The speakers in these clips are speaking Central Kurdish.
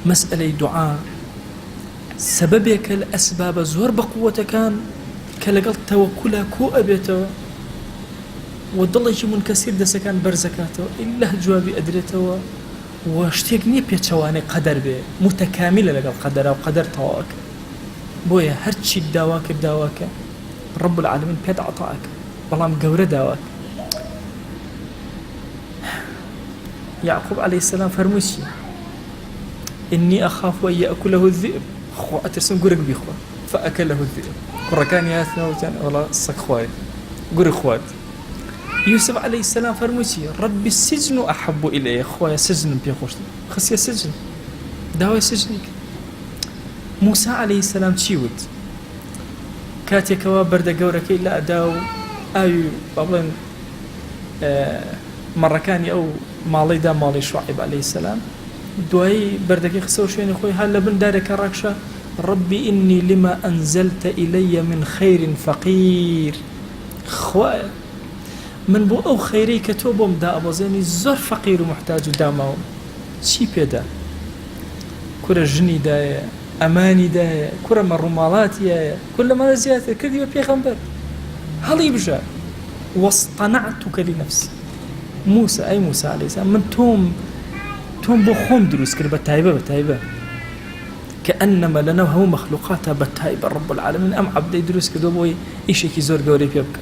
مسألة دعاء سببك الأسباب زور بقوة كان كلقل توكلها كو أبيته ودله يجي منكسر دسكان برزكاته إلا جوابي أدريته واشتيقني بيتشواني قدر به متكاملة لقل قدر أو قدر تواك بويا هرشي داواك رب العالمين بيد عطاك بلام قورة داواك. يعقوب عليه السلام فرموشي إني أخاف أن يأكله الذئب خو أترسم قرق بيخوا فأكله الذئب قركان ياثنا وجان ولا صخواري قرق خوات. يوسف عليه السلام فرموشي رب السجن أحب إلي خويا سجن بيخوش خسي سجن داوي سجنك. موسى عليه السلام تشيود كاتي كوا برد قورك إلا أداو آيو بابلن مرة كان أو مالي شعيب عليه السلام دوای بردگی خسو شوێنی خۆی هەر لە بن دارێکە ڕاکشە ربي إني لما أنزلت إلي من خير فقير خوایە من بۆ ئەو خەیرەی کە تۆ بۆم دا ئەبەزێنی زۆر فەقیر و محتاج و داماوم چی پێدا کورە ژنی دایە ئەمانی دایە کورە مەڕووماڵاتیایە کور لەمانە زیاتر کردی بە پێغەمبەر هەڵی بژە واصطنعتك لنفسي موسى أي موسى عليه السلام من توم بۆ خۆم دروست کرد بە تایبە كأنما لنا هو مخلوقاتها بتايبة رب العالمين أم عبدي دروست کردو بۆی ئیشێکی زۆر گەورەی پێ بکە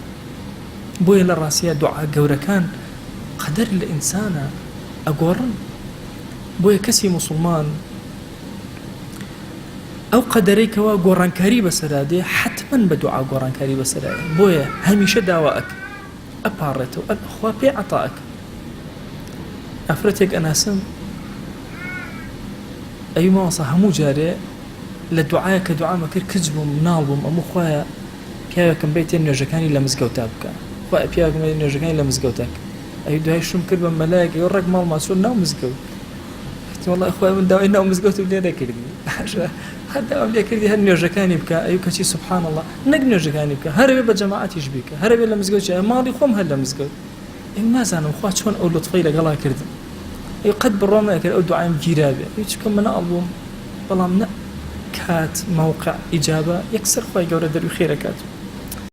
بۆیە لە ڕاستیە دوعا گەورەکان قەدەر لە ئینسانە ئەگۆڕن بۆیە کەسی موسڵمان ئەو قەدەرەی کەوا گۆڕانکاری بەسەرادێ حتماً بە دوعا گۆڕانکاری بەسەرادێ بۆیە هەمیشە داواک ئەپاڕێتەوە خوا پێ عەتاک ئەفرەتێک ئەناسم أي ما صح جاري للدعاء كدعاء ما كر كذبهم نالبهم أمو خوايا بياكم بيتين نرجعاني لمزجوتك خوايا بياكم بيتين نرجعاني لمزجوتك أي دعاء شو مكرب ملاك يورك مال ما سون نوم مزجوت والله أخويا من دعاء نوم مزجوت بلي ذا كردي هذا أملي كردي هالنرجعاني بك أيوة كشي سبحان الله نرجعاني بك هربي بجماعة يشبيك هربي لمزجوت ماضي خوم هلا مزجوت ما زانوا خوا شون أول لطفي لقلا كردي يقد بالرغم أكل أو دعاء جيرابي يشكم من ألبوم بلام كات موقع إجابة يكسر خوي جورة درو خيركات